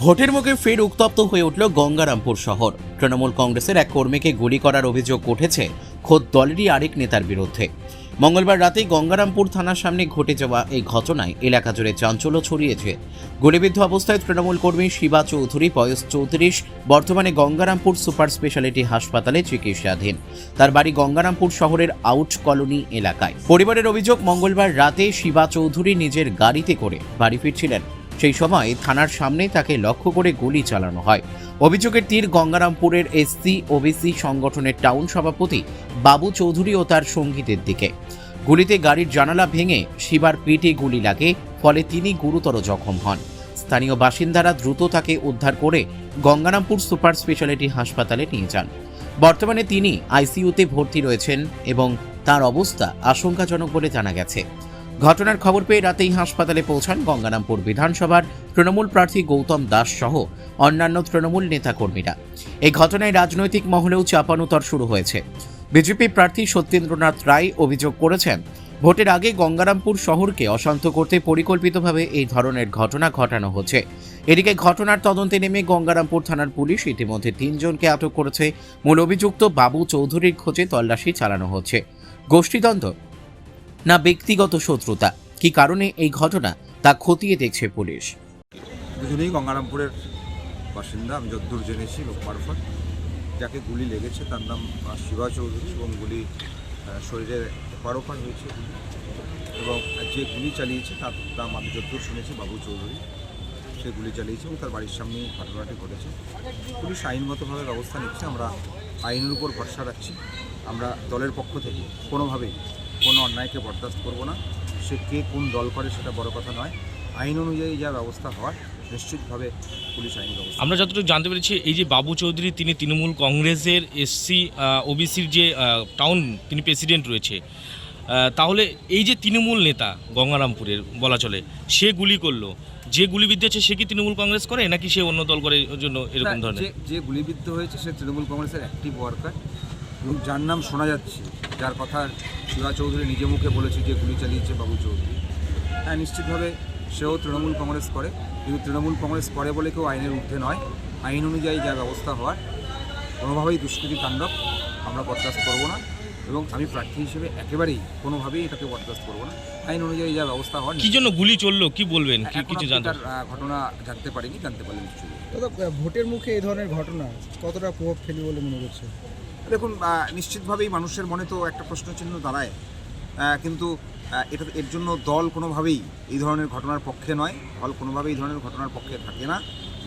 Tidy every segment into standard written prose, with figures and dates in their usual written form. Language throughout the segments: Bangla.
ভোটের মুখে ফের উত্তপ্ত হয়ে উঠল গঙ্গারামপুর শহর। তৃণমূল কংগ্রেসের এক কর্মীকে গুলি করার অভিযোগ উঠেছে খোদ দলেরই আরেক নেতার বিরুদ্ধে। মঙ্গলবার রাতে গঙ্গারামপুর থানার সামনে ঘটে যাওয়া এই ঘটনায় এলাকা জুড়ে চাঞ্চল্য ছড়িয়েছে। গুলিবিদ্ধ অবস্থায় তৃণমূল কর্মী শিবা চৌধুরী, বয়স 34, বর্তমানে গঙ্গারামপুর সুপার স্পেশালিটি হাসপাতালে চিকিৎসাধীন। তার বাড়ি গঙ্গারামপুর শহরের আউট কলোনি এলাকায়। পরিবারের অভিযোগ, মঙ্গলবার রাতে শিবা চৌধুরী নিজের গাড়িতে করে বাড়ি ফিরছিলেন। সেই সময় থানার সামনে তাকে লক্ষ্য করে গুলি চালানো হয়। অভিযোগের তীর গঙ্গারামপুরের এসসি ওবিসি সংগঠনের টাউন সভাপতি বাবু চৌধুরী ও তার সঙ্গীদের দিকে। গুলিতে গাড়ির জানালা ভেঙে শিবার পেটে গুলি লাগে, ফলে তিনি গুরুতর জখম হন। স্থানীয় বাসিন্দারা দ্রুত তাকে উদ্ধার করে গঙ্গারামপুর সুপার স্পেশালিটি হাসপাতালে নিয়ে যান। বর্তমানে তিনি আইসিইউতে ভর্তি রয়েছেন এবং তার অবস্থা আশঙ্কাজনক বলে জানা গেছে। ঘটনার খবর পেয়ে রাতেই হাসপাতালে পৌঁছান গঙ্গারামপুর বিধানসভার তৃণমূল প্রার্থী গৌতম দাস সহ অন্যান্য তৃণমূল নেতাকর্মীরা। এই ঘটনায় রাজনৈতিক মহলেও চাপানুতর শুরু হয়েছে। বিজেপি প্রার্থী সত্যেন্দ্রনাথ রায় অভিযোগ করেছেন, ভোটের আগে গঙ্গারামপুর শহরকে অশান্ত করতে পরিকল্পিতভাবে এই ধরনের ঘটনা ঘটানো হচ্ছে। এদিকে ঘটনার তদন্তে নেমে গঙ্গারামপুর থানার পুলিশ ইতিমধ্যে 3 জনকে আটক করেছে। মূল অভিযুক্ত বাবু চৌধুরীর খোঁজে তল্লাশি চালানো হচ্ছে। গোষ্ঠীদ্বন্দ্ব না ব্যক্তিগত শত্রুতা, কি কারণে এই ঘটনা তা খতিয়ে দেখছে পুলিশ। দুজনেই গঙ্গারামপুরের বাসিন্দা। আমি যতদূর জেনেছি লোক মারফত, যাকে গুলি লেগেছে তার নাম শিবা চৌধুরী এবং গুলি শরীরের এপার হয়েছে এবং যে গুলি চালিয়েছে তার নাম আমি যতদূর শুনেছি বাবু চৌধুরী। সে গুলি চালিয়েছে এবং তার বাড়ির সামনেই ঘটনাটি ঘটেছে। পুলিশ আইনগতভাবে ব্যবস্থা নিচ্ছে। আমরা আইনের উপর ভরসা রাখছি। আমরা দলের পক্ষ থেকে কোনোভাবেই কোনো অন্যায়কে বরদাস্ত করব না। সে কে কোন দল করে সেটা বড় কথা নয়। আইন অনুযায়ী যা ব্যবস্থা হওয়ার নিশ্চিতভাবে পুলিশ আইন ব্যবস্থা। আমরা যতটুকু জানতে পেরেছি, এই যে বাবু চৌধুরী তিনি তৃণমূল কংগ্রেসের এসসি ওবিসির যে টাউন তিনি প্রেসিডেন্ট রয়েছে, তাহলে এই যে তৃণমূল নেতা গঙ্গারামপুরের বলা চলে, সে গুলি করলো, যে গুলিবিদ্ধ হচ্ছে সে কি তৃণমূল কংগ্রেস করে নাকি সে অন্য দল করে জন্য এরকম ধরনের? যে গুলিবিদ্ধ হয়েছে সে তৃণমূল কংগ্রেসের অ্যাক্টিভ ওয়ার্কার এবং যার নাম শোনা যাচ্ছে, যার কথা শিবা চৌধুরী নিজে মুখে বলেছে যে গুলি চালিয়েছে বাবু চৌধুরী, হ্যাঁ নিশ্চিতভাবে সেও তৃণমূল কংগ্রেস করে। কিন্তু তৃণমূল কংগ্রেস করে বলে কেউ আইনের ঊর্ধ্বে নয়। আইন অনুযায়ী যা ব্যবস্থা হওয়ার, কোনোভাবেই দুষ্কৃতি তাণ্ডব আমরা বরদাস্ত করব না এবং আমি প্রার্থী হিসেবে একেবারেই কোনোভাবেই এটাকে বরদাস্ত করব না। আইন অনুযায়ী যা ব্যবস্থা হওয়ার। কি জন্য গুলি চললো কি বলবেন? কিছু জানতে ঘটনা জানতে পারিনি, জানতে পারলে নিশ্চয়ই। দাদা, ভোটের মুখে এই ধরনের ঘটনা কতটা প্রভাব ফেলবে বলে মনে করছে? দেখুন, নিশ্চিতভাবেই মানুষের মনে তো একটা প্রশ্নচিহ্ন দাঁড়ায়, কিন্তু এর জন্য দল কোনোভাবেই এই ধরনের ঘটনার পক্ষে নয়। দল কোনোভাবেই এই ধরনের ঘটনার পক্ষে থাকে না।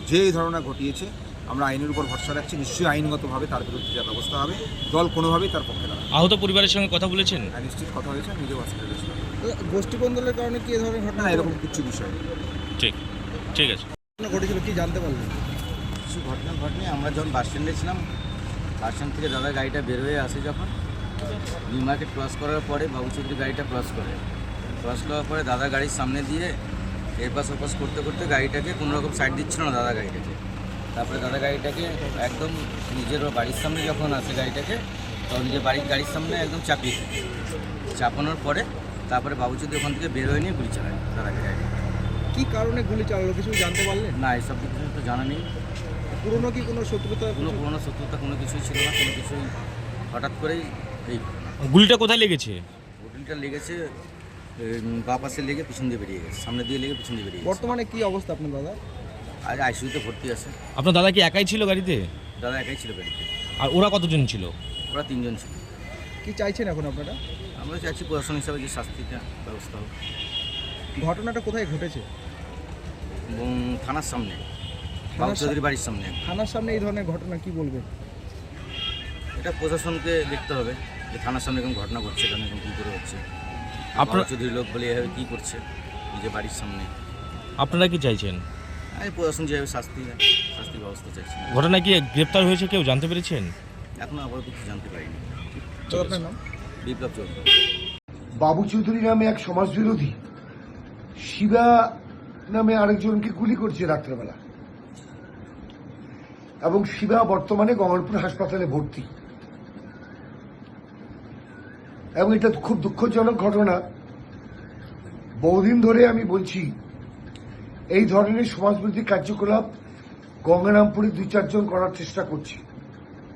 যে এই ঘটনা ঘটিয়েছে আমরা আইনের উপর ভরসা রাখছি। নিশ্চয়ই আইনগতভাবে তার বিরুদ্ধে যা ব্যবস্থা হবে, দল কোনোভাবেই তার পক্ষে দাঁড়ায়। আহত পরিবারের সঙ্গে কথা বলেছেন? নিশ্চিত কথা হয়েছে, নিজেও হসপিটালে গেছিলাম। গোষ্ঠী কোন্দলের কারণে কি এই ধরনের ঘটনা? না, এরকম কিছু বিষয় নেই। ঠিক আছে। ঘটেছিল কি জানতে পারলেন? কিছু ঘটনা ঘটেনি। আমরা যখন বাস স্ট্যান্ডে ছিলাম, বাস স্ট্যান্ড থেকে দাদা গাড়িটা বের হয়ে আসে, যখন নিউ মার্কেট ক্রস করার পরে বাবু চৌধুরী গাড়িটা ক্রস করার পরে দাদা গাড়ির সামনে দিয়ে এপাশ ওপাশ করতে করতে গাড়িটাকে কোনোরকম সাইড দিচ্ছিল না দাদা গাড়িটাকে। তারপরে দাদা গাড়িটাকে একদম নিজের বাড়ির সামনে যখন আসে গাড়িটাকে, তখন নিজের গাড়ির সামনে একদম চাপানোর পরে তারপরে বাবু চৌধুরী ওখান থেকে বের হয়ে নিয়ে গুলি চালায় দাদাকে গাড়ি। কি কারণে গুলি চালালো কিছু জানতে পারলেন? না, এইসব কিছু তো জানা নেই। পুরনো কি কোনো শত্রুতা? পুরোনো শত্রুতা কোনো কিছুই ছিল না। কোনো কিছুই হঠাৎ করেই এই গুলিটা কোথায় লেগেছে? গুলিটা লেগেছে বা পাশে লেগে পিছন দিয়ে বেরিয়ে গেছে, সামনে দিয়ে লেগে পিছন দিয়ে বেরিয়ে গেছে। বর্তমানে কি অবস্থা আপনার দাদা? আজ আইসিইউতে ভর্তি আছে। আপনার দাদা কি একাই ছিল গাড়িতে? দাদা একাই ছিল গাড়িতে। আর ওরা কতজন ছিল? ওরা 3 জন ছিল। কি চাইছেন এখন আপনারা? আমরা চাইছি প্রশাসন হিসাবে যে শাস্তিটা ব্যবস্থা হোক। ঘটনাটা কোথায় ঘটেছে? এবং থানার সামনে, বাবু চৌধুরীর বাড়ির সামনে। থানার সামনে এই ধরনের ঘটনা কি বলবেন? এটা প্রশাসনকে দেখতে হবে যে থানার সামনে এরকম ঘটনা ঘটছে কেন, এখন কী করে হচ্ছে। আপনার চৌধুরীর লোক বলে এভাবে কী করছে নিজের বাড়ির সামনে। আপনারা কি চাইছেন? আমি প্রশাসন যেভাবে শাস্তির ব্যবস্থা চাইছি। ঘটনা কি গ্রেপ্তার হয়েছে কেউ জানতে পেরেছেন? এখনো আবার কিছু জানতে পারিনি। তো আপনার নাম? বিপ্লব চৌধুরী। বাবু চৌধুরী নামে এক সমাজ বিরোধী শিবা নামে আরেকজনকে গুলি করছে রাত্রেবেলা, এবং শিবা বর্তমানে গঙ্গারামপুর হাসপাতালে ভর্তি। এবং এটা খুব দুঃখজনক ঘটনা। বহুদিন ধরে আমি বলছি এই ধরনের সমাজবিরোধী কার্যকলাপ গঙ্গারামপুরে 2-4 জন করার চেষ্টা করছে,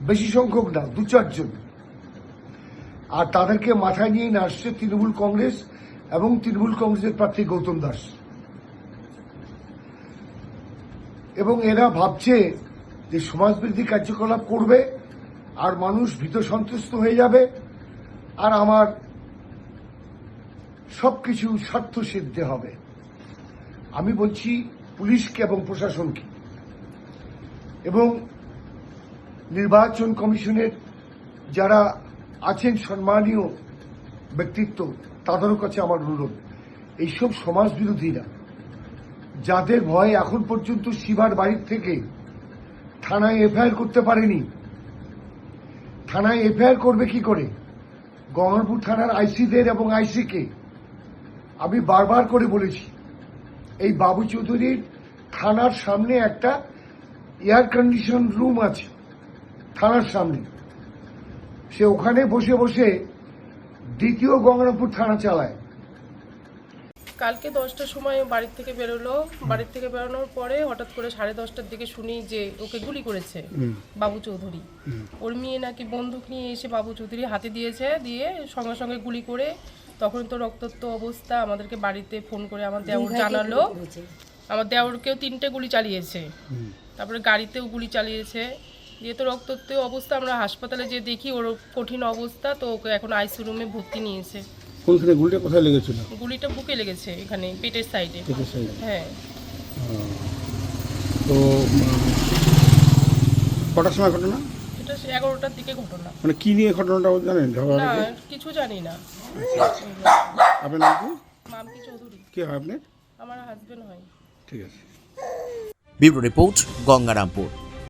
বেশি সংখ্যক না, 2-4 জন। আর তাদেরকে মাথায় নিয়ে আসছে তৃণমূল কংগ্রেস এবং তৃণমূল কংগ্রেসের প্রার্থী গৌতম দাস। এবং এরা ভাবছে যে সমাজবিরোধী কার্যকলাপ করবে আর মানুষ ভীত সন্ত্রস্ত হয়ে যাবে আর আমার সবকিছু স্বার্থ সিদ্ধ হবে। আমি বলছি পুলিশকে এবং প্রশাসনকে এবং নির্বাচন কমিশনের যারা আছেন সম্মানীয় ব্যক্তিত্ব, তাদেরও কাছে আমার অনুরোধ, এইসব সমাজবিরোধীরা যাদের ভয়ে এখন পর্যন্ত শিবার বাড়ির থেকে থানায় এফআইআর করতে পারেনি, থানায় এফআইআর করবে কি করে? গঙ্গারামপুর থানার আইসিদের এবং আইসিকে আমি বারবার করে বলেছি, এই বাবু চৌধুরীর থানার সামনে একটা এয়ার কন্ডিশন রুম আছে থানার সামনে, সে ওখানে বসে বসে দ্বিতীয় গঙ্গারামপুর থানা চালায়। কালকে 10টার সময় বাড়ির থেকে বেরোলো, বাড়ির থেকে বেরোনোর পরে হঠাৎ করে 10:30টার দিকে শুনি যে ওকে গুলি করেছে বাবু চৌধুরী। ওর মেয়ে নাকি বন্দুক নিয়ে এসে বাবু চৌধুরী হাতে দিয়েছে, দিয়ে সঙ্গে সঙ্গে গুলি করে, তখন তো রক্তাক্ত অবস্থা। আমাদেরকে বাড়িতে ফোন করে আমার দেওর জানালো, আমার দেওরকেও 3টে গুলি চালিয়েছে, তারপরে গাড়িতেও গুলি চালিয়েছে, দিয়ে তো রক্তাক্ত অবস্থা। আমরা হাসপাতালে যে দেখি ওর কঠিন অবস্থা, তো ওকে এখন আইসিইউ রুমে ভর্তি নিয়েছে। কোনখানে গুলিটা কোথায় লেগেছিল? গুলিটা বুকে লেগেছে, এখানে পেটের সাইডে। হ্যাঁ। তো কটার সময় ঘটনা? এটা 11টার দিকে ঘটনা। মানে কি নিয়ে ঘটনাটা জানেন? না, কিছু জানি না। আপনার নাম কি? মামকি চৌধুরী। কে হয় আপনি? আমার হাজবেন্ড হয়। ঠিক আছে। Bureau report, Gangarampur.